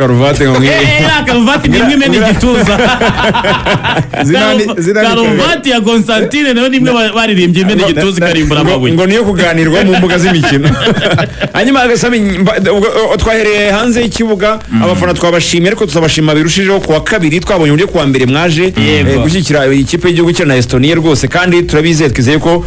karuvati karuvati nimwe imena igituza karuvati ya Constantine nayo nimwe baririmbye imena igituza ikarimbura amabuye ngo niyo kuganirwa mu mbuga z'imikino. Hanyuma twahereye hanze y'ikibuga abafana twabashimiye ariko tuzabashima birushijeho kuwa kabiri twabonye uburyo kuwa mbere mwaje gushyigikira ikipe y'igihugu cya Estonia rwose kandi turabizeye twizeye ko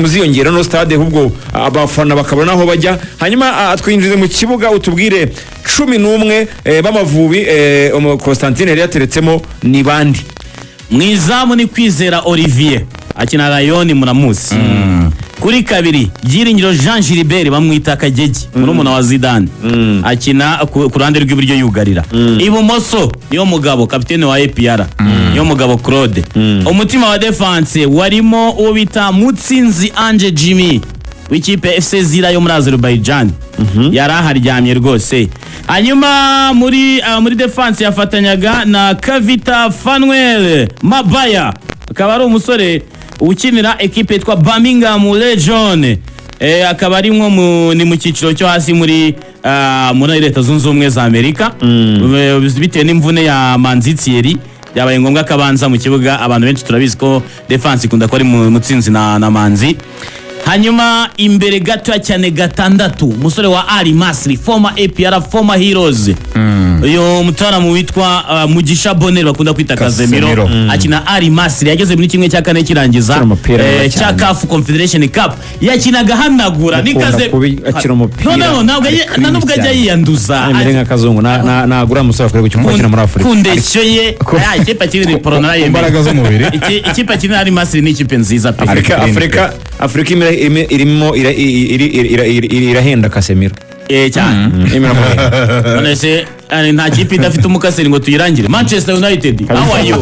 muziyongera no stade ahubwo abafana bakabona aho bajya. Hanyuma twinjize mu kibuga utubwire 11 b'Amavubi Constantine yari yateretsemo ni bandi. Mwizamu ni Kwizera Olivier akina Rayon Muramusi. Kuri kabiri Byiringiro Jean Gilbert bamwita Kagege murumuna wa Zidane akina ku ruhande rw'iburyo yugarira. Ibumoso niyo mugabo kapiteni wa APR niyo mugabo Claude. Umutima wa defense warimo uwo bita Mutsinzi Ange Jimmy w'ikipe FC Zira yo muri Azerbaijan yaraharyamye rwose. Hanyuma muri defense yafatanyaga na Kavita Fanuel Mabaya akaba ari umusore ukinira ekipe yitwa Birmingham Legion, akaba ari ni mu cyiciro cyo hasi muri Leta Zunze Ubumwe za Amerika bitewe n'imvune ya Manzi Thierry yabaye ngombwa akabanza mu kibuga. Abantu benshi turabizi ko defense ikunda ko ari Mutsinzi na Manzi. Hanyuma imbere gato cyane gatandatu umusore wa Ali Masri former APR former Heroes uyo mutaramu witwa Mugisha Bonner bakunda kwita Kazemiro akina Ali Masri yageze muri kimwe cya kane kirangiza cya CAF Confederation Cup yakinaga hanagura ni akira umupira nubwo ajya yiyanduza amenye kazungu nagura musaba kure gukina muri Afrika kundeshyo ye ikipe kiri porona ye imbaraga z'umubiri ikipe kina Ali Masri ni ikipe nziza pe Afrika irimo irahenda Casemiro cyane none se nta kipe idafite umukaseri ngo tuyirangire. Manchester United how are you?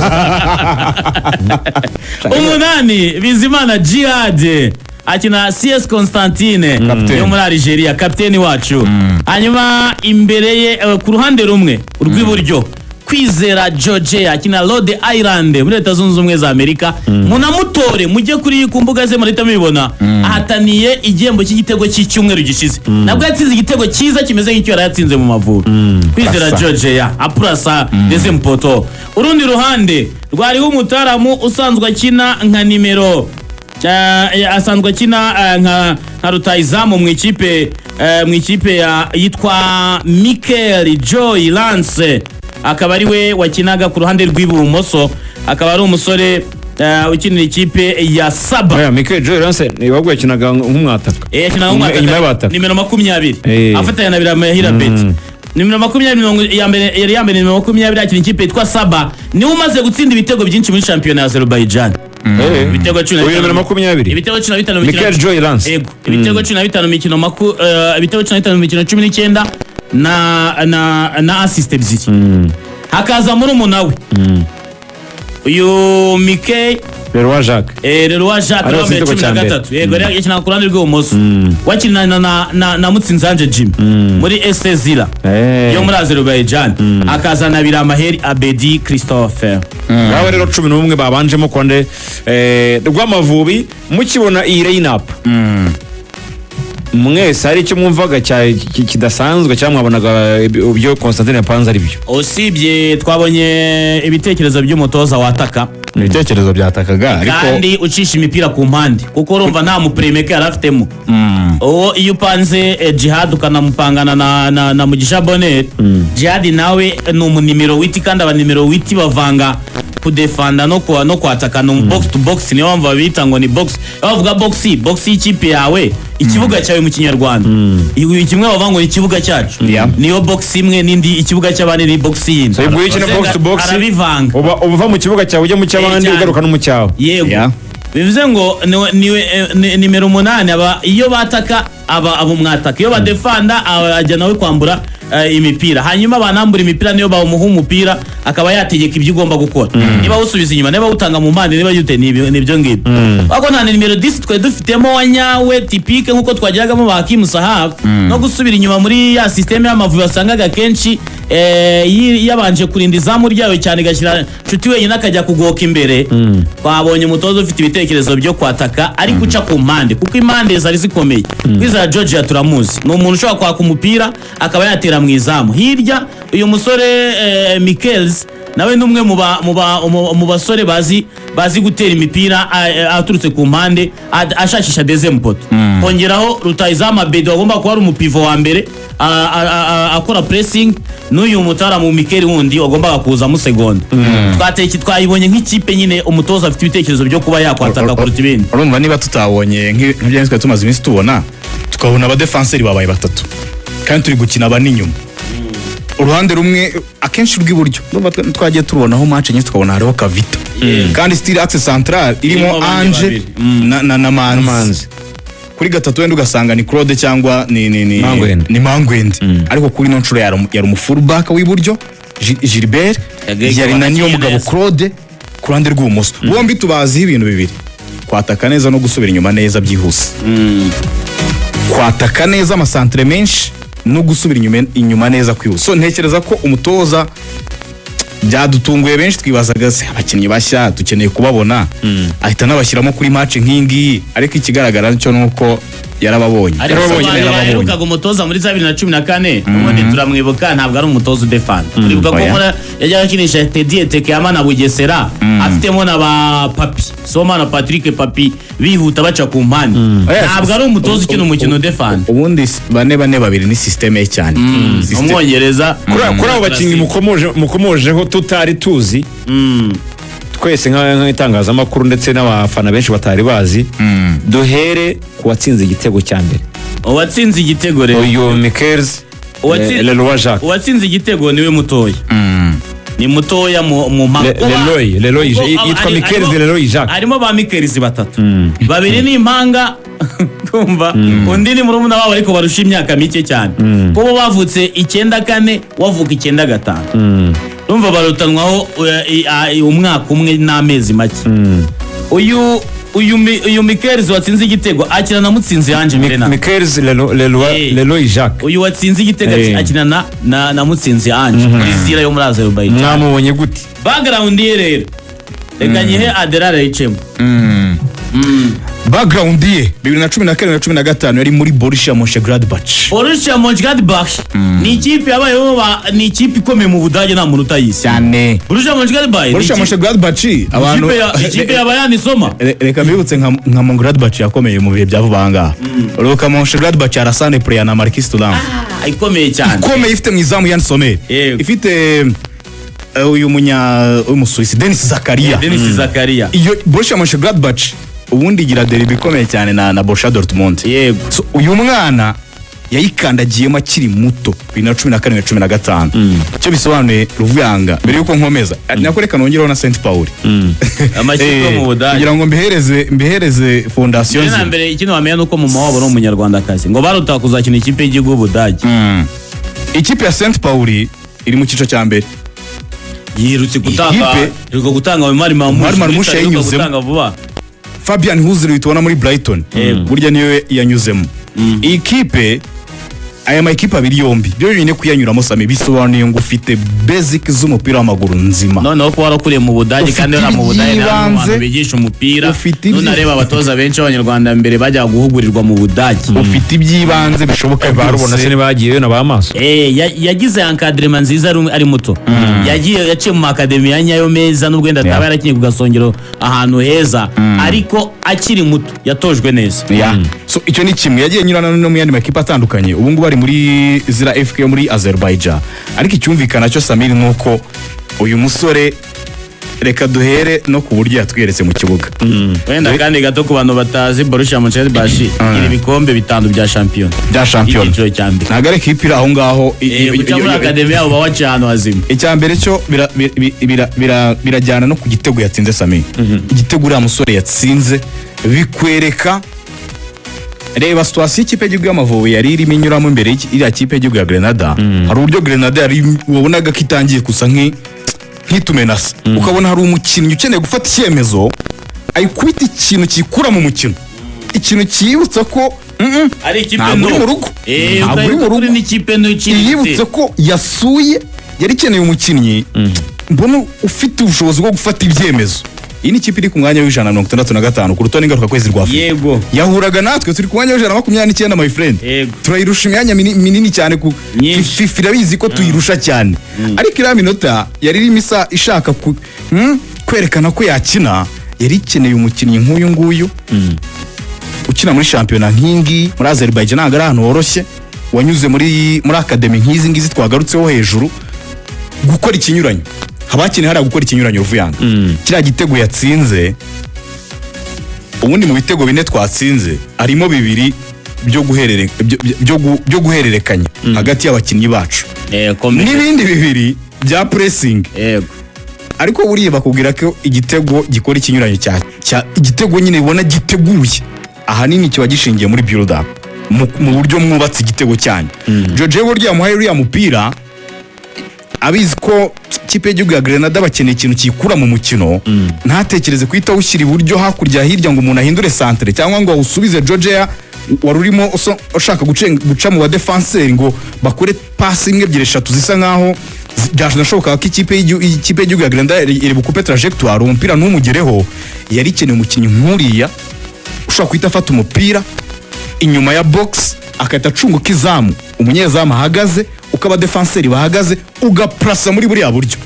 Umunani Bizimana Jihad akina CS Constantine yo muri Algeria kapiteni wacu. Hanyuma imbere ye ku ruhande rumwe urw'iburyo Kwizera George akina Rhode Island muri Leta Zunze Ubumwe za Amerika. Munamutore mujye kuri ku mbuga ze muri tamibona ahataniye igihembo cy'igitego cy'icyumweru gishize. Nabwo yatsinze igitego cyiza kimeze nk'icyo yatsinze mu Mavubi. Kwizera George ya apurasa deuxième poto. Urundi ruhande rwariho umutaramu usanzwe akina nka nimero asanzwe akina nka rutayizamu mu ikipe yitwa Mikel Joy Lance, akaba ari we wakinaga ku ruhande rw'ibumoso, akaba ari umusore ukinira ikipe ya Saba. Mikel Joy Lance ni wabwo yakinaga nk'umwataka yakinaga nk'umwataka nimero 20 afatanya na Biramahira Bet. Nimero 20 yari yambere nimero 20 akina ikipe yitwa Saba, ni umaze gutsinda ibitego byinshi muri championnat ya Azerbaijan. Ibitego 15 ibitego 15 Mikel Joy Lance ibitego 15 mikino ibitego 15 mikino 19 na assist ebyiri. Hakaza muri umunawe uyu Mikel Leroy Jacques wambaye 13 yego yakina ku ruhande rw'ibumoso wakina na Mutsinzi Ange Jimmy muri FC Zira yo muri Azerbaijan. Hakaza na Biramaheri Abedi Christopher. Ngaho rero 11 babanjemo konde rw'Amavubi mukibona iyi line-up mwese hari icyo mwumvaga kidasanzwe cyangwa mwabonaga ubyo Constantine yapanze ari byo? Usibye twabonye ibitekerezo by'umutoza wataka, ibitekerezo byatakaga ariko kandi ucisha imipira ku mpande kuko urumva nta mupremeke yarafitemo. Iyo upanze Jihad ukanamupangana na Mugisha Bonner, Jihad nawe ni umunimero witi kandi abanimero witi bavanga kudefanda no kwataka no box to box, niyo mpamvu babita ngo ni box. Bavuga box y'ikipe yawe ikibuga cyawe mu Kinyarwanda kimwe bavuga ngo ni ikibuga cyacu niyo box imwe n'indi ikibuga cy'abandi ni box yindi. So ibuye kina box to box arabivanga uva mu kibuga cyawe ujya mu cy'abandi ugaruka no mu cyawe. Yego bivuze ngo nimero 8 aba iyo bataka abo mwataka, iyo badefanda ajya nawe kwambura imipira, hanyuma banambura imipira niyo bamuha umupira akaba yategeka ibyo ugomba gukora. Niba usubiza inyuma, niba utanga mu mpande, niba yute nibyo ngibyo. Bako nta nimero 10 twe dufitemo wanyawe typique nkuko twagiragamo ba Hakim Sahab no gusubira inyuma muri ya system y'Amavubi wasangaga kenshi yabanje kurinda izamu ryayo cyane igashyira nshuti wenyine akajya kugoka imbere twabonye umutoza ufite ibitekerezo byo kwataka ari guca ku mpande kuko impande zari zikomeye kwiza Georgia turamuzi ni umuntu ushobora kwaka umupira akaba yatera mu izamu hirya uyu musore Michels nawe numwe mu basore bazi gutera imipira aturutse ku mpande ashakisha deuxième pote kongeraho rutayizamu Bedo agomba kuba ari umupivo wa mbere akora pressing n'uyu mutara mu Mikel wundi agomba kuza mu segonda twayibonye nk'ikipe nyine umutoza afite ibitekerezo byo kuba yakwataka kuruta ibindi urumva niba tutabonye nk'ibyo twe tumaze iminsi tubona tukabona abadefenseri babaye batatu kandi turi gukina aba n'inyuma uruhande rumwe akenshi rw'iburyo twagiye tubonaho match nyinshi tukabona hariho Kavita kandi still axe central irimo Ange na Manzi kuri gatatu wenda ugasanga ni Claude cyangwa ni Mangwende ariko kuri no nshuro yari umufullback w'iburyo Gilbert yari na niyo mugabo Claude ku ruhande rw'ubumoso bombi tubazi ibintu bibiri kwataka neza no gusubira inyuma neza byihuse kwataka neza amasantre menshi no gusubira inyuma neza kwihuse so ntekereza ko umutoza byadutunguye benshi twibazaga se abakinnyi bashya dukeneye kubabona ahita nabashyiramo kuri match nk'ingi ariko ikigaragara cyo nuko yarababonye yaherukaga umutoza muri 2014 ubundi turamwibuka ntabwo ari umutoza udefanda uribuka ko yajyaga akinisha Teddy Tekeyama na Bugesera afitemo na ba Papi Soma na Patrick Papi bihuta baca ku mpande ntabwo ari umutoza ukina umukino udefanda ubundi bane babiri ni systeme cyane umwongereza kuri abo bakinnyi mukomojeho tutari tuzi twese nk'itangazamakuru ndetse n'abafana benshi batari bazi duhere ku watsinze igitego cya mbere uwatsinze igitego rero uyu Michels Leroy Jacques uwatsinze igitego niwe mutoya ni mutoya mu Leroy yitwa Michels Leroy Jacques harimo ba Michels batatu babiri ni impanga kumva undi ni murumuna wabo ariko barusha imyaka mike cyane kuko bavutse 94 wavuka 95 urumva barutanwaho umwaka umwe n'amezi make uyu Michels watsinze igitego akina na Mutsinzi Ange mbere na Michels Leroy Jacques uyu watsinze igitego akina na Mutsinzi Ange muri Zira yo muri Azerbaijan mwamubonye gute background ye rero reka nyihe Adelar yicemo background ye 2014 na 2015 yari muri Borussia Mönchengladbach ni ikipe yabayeho ni ikipe ikomeye mu Budage nta muntu utayizi cyane Borussia Mönchengladbach abantu ikipe yabayani soma reka mbibutse nka Mönchengladbach yakomeye mu bihe bya vuba ngaha uruka Mönchengladbach arasane player na Marquis Thuram ikomeye cyane ikomeye ifite mu izamu Jan Sommer ifite uyu umusuwisi Denis Zakaria iyo Borussia Mönchengladbach ubundi gira derby ikomeye cyane na Borussia Dortmund yego so uyu mwana yayikandagiyemo akiri muto 2014-2015 cyo bisobanuye Ruvuyanga mbere yuko nkomeza nakoreka nongeraho na Saint Paul amakipe mu Budage kugira ngo mbihereze fondation ze mbere ikintu wamenya nuko mu mawabo no umunyarwandakazi ngo baruta kuzakina ikipe y'igihugu Budage ikipe ya Saint Paul iri mu kico cya mbere yirutse gutanga mu mari mamusha yinyuzemo vuba Fabian Huzuri tubona muri Brighton burya niyo yanyuzemo iyi kipe aya makipe abiri yombi byo bine kuyanyuramo Sami bisobanuye ngo ufite basic z'umupira w'amaguru nzima noneho ko warakuriye mu Budage kandi uri mu Budage n'abantu bigisha umupira nunareba abatoza benshi abanyarwanda mbere bajya guhugurirwa mu Budage ufite ibyibanze bishoboka barubona se bagiye na bamaso yagize encadrement nziza ari muto yaciye mu academy ya Nyayo meza n'ubwenda ataba yarakinye ku Gasongero ahantu heza ariko akiri muto yatojwe neza so icyo ni kimwe yagiye nyurana no mu yandi makipe atandukanye ubu ngubu ari muri Zira FK muri Azerbaijan ariko icyumvikana cyo Samir nuko uyu musore reka duhere no ku buryo yatweretse mu kibuga wenda kandi gato ku bantu batazi Borussia Mönchengladbach iri bikombe bitanu bya champion icyiciro cya mbere nagare kipira aho ngaho muri academy yabo bawaca ahantu hazima icya mbere cyo birajyana no ku gitego yatsinze Samir igitego uriya musore yatsinze bikwereka reba situation ikipe y'igihugu y'Amavubi yari irimo inyuramo imbere iriya kipe y'igihugu ya Grenada hari uburyo Grenada yari wabonaga ko itangiye gusa nk'itumenasa ukabona hari umukinnyi ukeneye gufata icyemezo ayikubita ikintu kikura mu mukino ikintu kiyibutsa ko ari ikipe no mu rugo n'ikipe no yibutse ko yasuye yari ikeneye umukinnyi mbona ufite ubushobozi bwo gufata ibyemezo. Iyi ni ikipe iri ku mwanya w'165 ku rutonde ngarukakwezi rwa FIFA. Yego. Yahuraga natwe turi ku mwanya w'129 my friend. Yego. Turayirusha imyanya minini cyane ku Myinshi. FIFA irabizi ko tuyirusha cyane. Ariko iriya minota yari irimo ishaka kwerekana ko yakina, yari ikeneye umukinnyi nk'uyu nguyu ukina muri shampiyona nk'ingi muri Azerbaijan ntabwo ari ahantu horoshye, wanyuze muri akademi nk'izi ngizi twagarutseho hejuru, gukora ikinyuranyo. Habakeneye hariya gukora ikinyuranyo Ruvuyanga. Kiriya gitego yatsinze, ubundi mu bitego 4 twatsinze harimo 2 byo guhererekanya hagati y'abakinnyi bacu, n'ibindi 2 bya pressing. Yego. Ariko buriya bakubwira ko igitego gikora ikinyuranyo cya igitego nyine ubona giteguye ahanini kiba gishingiye muri build up, mu buryo mwubatse igitego cyanyu. Jojo burya muhaye uriya mupira abizi ko kipe y'igihugu ya Grenada bakeneye ikintu kikura mu mukino, ntatekereze kwita ushyira iburyo hakurya hirya ngo umuntu ahindure centre cyangwa ngo usubize Georgia wari urimo ushaka guca mu ba defenseur ngo bakore pass imwe 2-3 zisa nkaho byashoboka ko ikipe y'igihugu ya Grenada iri bukupe trajectoire umupira n'umugereho. Yari ikeneye umukinnyi nkuriya ushaka kwita afata umupira inyuma ya box akahita acunguka izamu, umunyezamu ahagaze ukaba defenseur bahagaze ugaprasa muri buriya buryo.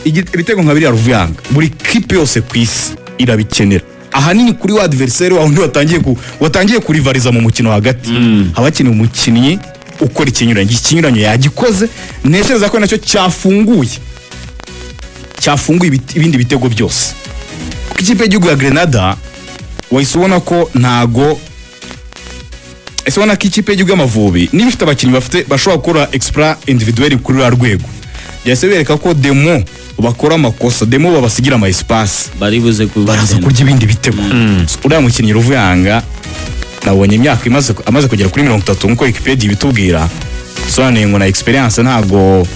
Ibitego nka biriya Ruvuyanga buri kipe yose ku isi irabikenera ahanini kuri wa adversaire wawe watangiye kurivariza mu mukino hagati. Abakeneye umukinnyi ukora ikinyuranyo yagikoze, ntekereza ko nacyo cyafunguye ibindi bitego byose. Kuko ikipe y'igihugu ya Grenada wahise ubona ko ikipe y'igihugu y'Amavubi niba ifite abakinnyi bashobora gukora extra individuel kuri uriya rwego, yahise bereka ko demo bakora amakosa, demo babasigira ama espace baraza kurya ibindi bitego. Uriya mukinnyi Ruvuyanga nabonye imyaka amaze kugera kuri 30 nkuko Wikipedia ibitubwira, sobaneye ngo na experience ntago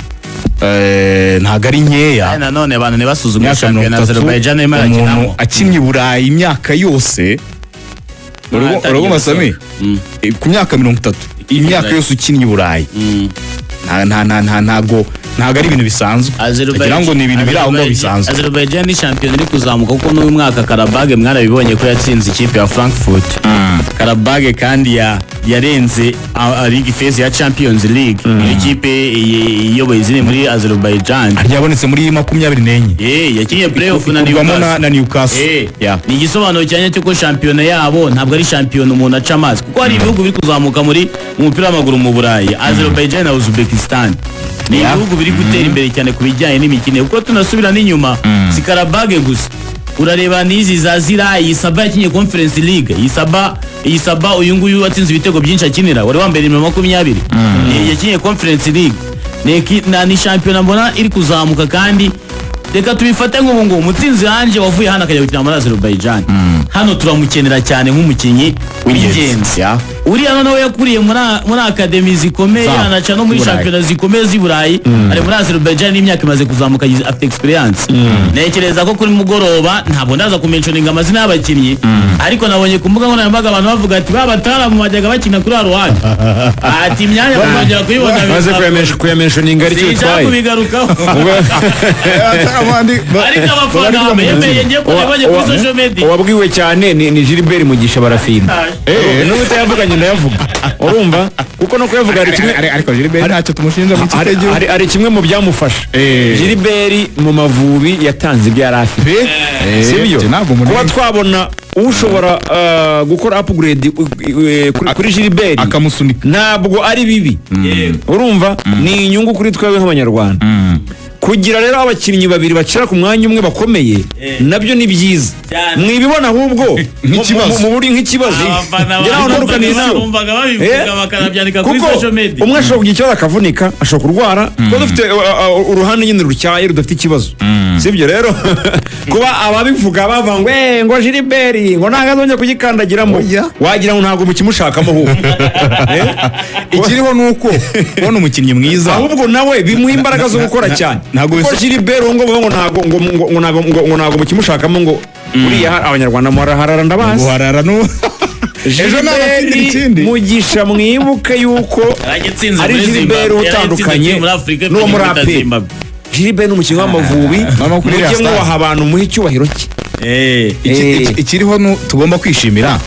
ari nkeya. Nanone abantu ntibasuzumye shampiyona ya Azerbaijan imara kinamo akinnye i Burayi imyaka yose. Urabona Sami ku myaka 30 imyaka yose ukinnye i Burayi ntago ari ibintu bisanzwe, kugira ngo ni ibintu biri aho ngo bisanzwe. Azerbaijan ni shampiyona iri kuzamuka kuko n'uyu mwaka Karabag mwarabibonye ko yatsinze ikipe ya Frankfurt. Karabag kandi yarenze League phase ya Champions League, ikipe iyoboye izindi muri Azerbaijan. Yabonetse muri 24. Yakinye playoff na Newcastle. Ni igisobanuro cyane cyo ko shampiyona yabo ntabwo ari shampiyona umuntu aca amazi, kuko hari ibihugu biri kuzamuka muri umupira w'amaguru mu Burayi. Azerbaijan na Uzbekistan ni ibihugu biri gutera imbere cyane ku bijyanye n'imikino. Kuko tunasubira n'inyuma si Karabag gusa, urareba n'izi za Zira, Isaba yakinye Conference League, Isaba uyu nguyu watsinze ibitego byinshi akinira, wari wambere 20 yakinye Conference League. Ni shampiyona mbona iri kuzamuka, kandi reka tubifate nk'ubu ngo umutsinzi hanje wavuye hano akajya gukina muri Azerbaijan. Hano turamukenera cyane nk'umukinnyi w'ingenzi. Uriya noneho yakuriye muri akademi zikomeye, anaca no muri shampiyona zikomeye z'i Burayi, ari muri Azerbaijan n'imyaka imaze kuzamuka, afite experience. Nekereza ko kuri mugoroba ntabwo ndaza kumentioninga amazina y'abakinnyi, ariko nabonye ku mbuga nkoranyambaga abantu bavuga ati babatara mu bajyaga bakina kuri Ruhande, ati imyanya bakongera kuyibona maze kuyamentioninga ari cyo twaye kubigarukaho. Ariko abafana bameye ngiye kubonye kuri social media. Wabwiwe cyane ni Gilbert Mugisha barafinda. N'ubu utayavuganye ndayavuga, urumva kuko no kuyavuga ari kimwe. Ariko Gilbert ntacyo tumushinja mu kipe y'igihugu, ari kimwe mu byamufasha. Gilbert mu Mavubi yatanze ibyo yari afite, sibyo kuba twabona ushobora gukora upgrade kuri Gilbert akamusunika ntabwo ari bibi, urumva ni inyungu kuri twebwe nk'Abanyarwanda. Kugira rero abakinnyi babiri bacira ku mwanya umwe bakomeye nabyo ni byiza. Mwibibona ahubwo mu buri nk'ikibazo umwe ashobora kugira ikibazo akavunika, ashobora kurwara, kuko dufite uruhande nyine rutyaye rudafite ikibazo, sibyo? Rero kuba ababivuga bavuga ngo Gilbert ngo ntabwo azongera kugikandagiramo, wagira ngo ntabwo mukimushakamo ahubwo. Ikiriho nuko ubona umukinnyi mwiza ahubwo nawe bimuha imbaraga zo gukora cyane. Kuko Gilbert ngo ntabwo mukimushakamo, ngo uriya Abanyarwanda muharara ndabazi. ejo nabatsindira ikindi Mugisha mwibuke yuko Yaragitsinze ari muri Gilbert Zimbabwe, utandukanye yaragitsinze muri Afurika n'uwo muri y'Epfo APR. Zimbabwe. Gilbert ni umukinnyi w'Amavubi Mama kuri mujye Real Stars. mwubaha abantu muhe icyubahiro cye. ikiriho tugomba kwishimira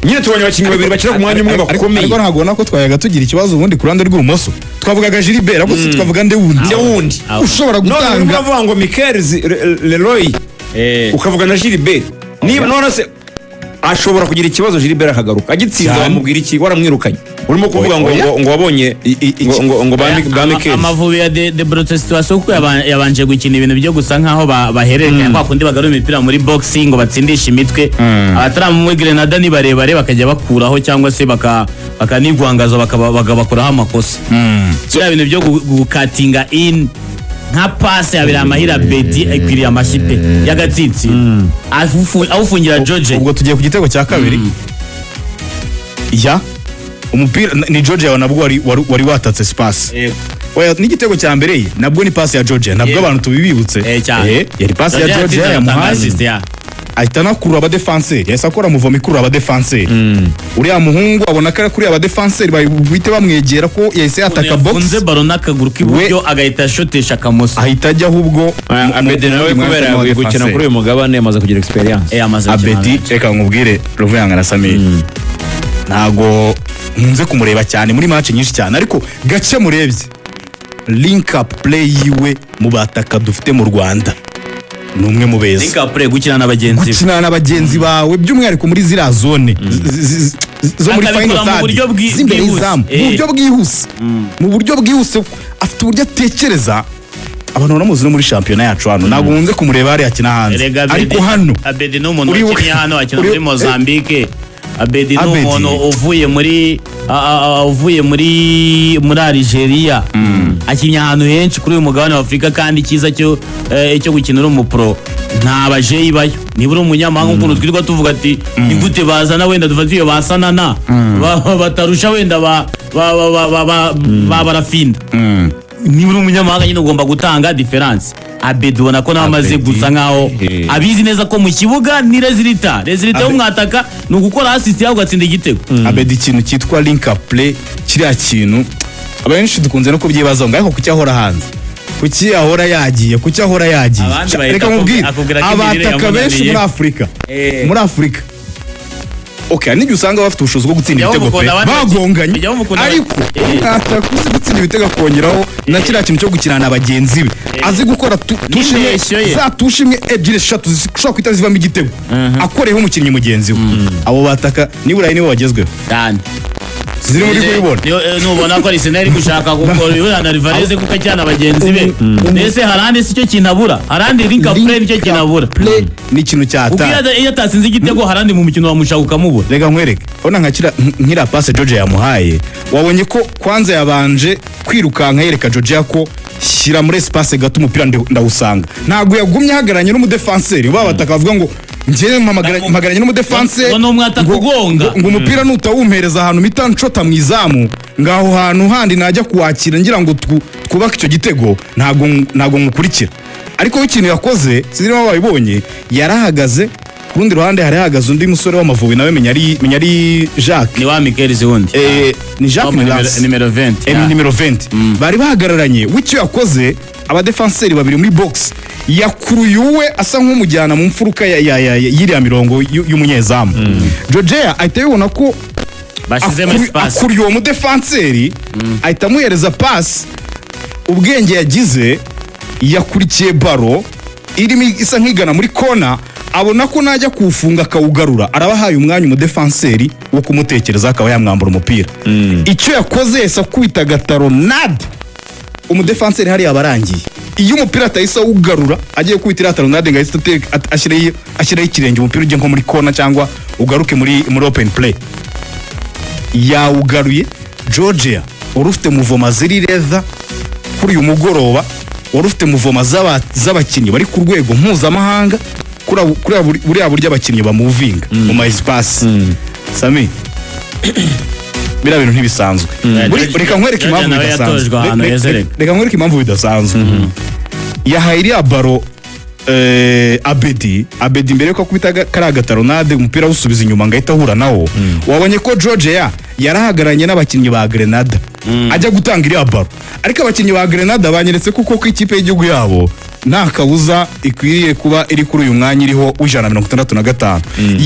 Nyine tubonye abakinnyi babiri bakina ku mwanya umwe bakomeye. ariko ntabwo ubona ko twayaga tugira ikibazo ubundi ku ruhande rw'ibumoso twavugaga Gilbert ariko si twavuga nde wundi ushobora None gutanga uravuga ngo Mikel Leroy ukavuga na Gilbert. Niba none se ashobora kugira ikibazo Gilbert akagaruka agitsinda Cyane. bamubwira iki waramwirukanye urimo kuvuga ngo Oya. ngo wabonye ngo ba Mikel. Amavubi ya debrotse situation kuko yabanje gukina ibintu byo gusa nkaho bahererekanya kwa kundi bagarura imipira muri boxing ngo batsindishe imitwe abataramu muri Grenada ni barebare bakajya bakuraho cyangwa se bakanigwangaza bakabakuraho amakosa bya bintu byo gukatinga in nka pase yabira amahira Bedi ikwiriye amashyipe y'agatsitsi awufungira George. ubwo tugiye ku gitego cya kabiri ya umupira ni George yawe nabwo wari watatse space oya n'igitego cya mbere ye nabwo ni pass ya George nabwo abantu tubibibutse yari pass ya George yamuhaye ahita anakurura abadefenseri yahise akora muvomo ikurura abadefenseri uriya muhungu abona ko ari kuri abadefenseri bahite bamwegera ko yahise yataka box yafunze baro n'akaguru k'iburyo agahita ashotesha akamoso ahita ajya ahubwo Abedi nawe kubera yaguye gukina kuri uyu mugabane yamaze kugira experience. Abedi reka nkubwire Ruvuyanga na Samir ntago nkunze kumureba cyane muri match nyinshi cyane ariko gace murebye link up play yiwe mu bataka dufite mu Rwanda ni umwe mu beza link up play gukina n'abagenzi gukina n'abagenzi bawe by'umwihariko muri ziriya zone zo muri final third z'imbere y'izamu mu buryo bwihuse mu buryo bwihuse afite uburyo atekereza abantu baramuzi no muri shampiyona yacu hano ntabwo nkunze kumureba hariya akina hanze ariko hano Abedi ni umuntu wakinnye hano akina muri Mozambique. Abedi ni umuntu uvuye muri Algeria akinnye ahantu henshi kuri uyu mugabane wa Afurika kandi icyiza cyo gukina uri umupro nta bajeyi bayo niba uri umunyamahanga ukuntu twirirwa tuvuga ati ni gute bazana wenda dufatiye basanana batarusha wenda ba barafinda niba uri umunyamahanga nyine ugomba gutanga diferanse. Abedi ubona ko nawe amaze gusa nkaho abizi neza ko mu kibuga ni rezilita y'umwataka ni ugukora assist yawe ugatsinda igitego. Abedi ikintu cyitwa link up play kiriya kintu abenshi dukunze no kubyibaza ngo ariko kuki ahora hanze kuki ahora yagiye reka mubwire abataka benshi muri Afurika okay nijye usanga bafite ubushobozi bwo gutsinda ibitego pe bagonganye ariko atakuzi gutsinda ibitego akongeraho na kiriya kintu cyo gukina na bagenzi be azi gukora tushimwe ebyiri eshatu zishobora kwita zivamo igitego akoreyeho umukinnyi mugenzi we abo bataka niburayi nibo bagezweho ziri muri kubibona nubona ko Arsenal iri gushaka gukora uyu na Alvarez kuko cyana bagenzi be nese harandi sicyo kinabura harandi link up play nicyo kinabura play ni ikintu cyata iyo atasinze igitego harandi mu mukino wamushaka ukamubura. Rega nkwereke ona nkira passe George yamuhaye wabonye ko kwanza yabanje kwirukanka yereka George ko shyira muri espace gato umupira ndawusanga ntago yagumye hagaranye n'umudefenseri babataka bavuga ngo njye mpagaranye n'umudefenseri ngo umupira nutawumpereza ahantu mita nshota mwizamu ngaho hantu handi najya kuwakira ngira ngo twubake icyo gitego ntago nkukurikira ariko ikintu yakoze sinzi babibonye yarahagaze ku rundi ruhande hari hahagaze undi musore w'Amavubi nawe menya ari Jacques ni wa Mikel Ziwundi ni Jacques numero 20 numero 20 bari bahagararanye wicyo yakoze abadefenseri babiri muri box yakuruye uwe asa nk'umujyana mu mfuruka y'iriya mirongo y'umunyezamu Georgia ahita yibona ko akuriye uwo mudefenseri ahita amuhereza pass ubwenge yagize yakurikiye baro irimo isa nk'igana muri kona abona ko najya kuwufunga akawugarura arabahaye umwanya umudefenseri wo kumutekereza akaba yamwambura umupira icyo yakoze yese akubita gataronade umudefenseri hariya abarangiye iyo umupira atahise awugarura agiye kubitira gataronade ngo ahise ashyiraho ikirenge umupira ujye nko muri kona cyangwa ugaruke muri open play yawugaruye Georgia wari ufite muvoma ziri reza kuri uyu mugoroba wari ufite muvoma z'abakinnyi bari ku rwego mpuzamahanga kuri buriya buryo abakinnyi bamuvinga mu ma espace Sami biriya bintu ntibisanzwe reka nkwereke impamvu bidasanzwe yahaye iriya baro Abedi mbere yuko akubita kariya gataronade umupira awusubiza inyuma ngo ahita ahura nawo wabonye ko Georgia yarahagaranye n'abakinnyi ba Grenada ajya gutanga iriya baro ariko abakinnyi ba Grenada banyeretse kuko ko ikipe y'igihugu yabo nta kabuza ikwiriye kuba iri kuri uyu mwanya iriho w'165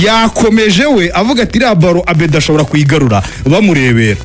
yakomeje we avuga ati iriya baro Abedi ashobora kuyigarura bamurebera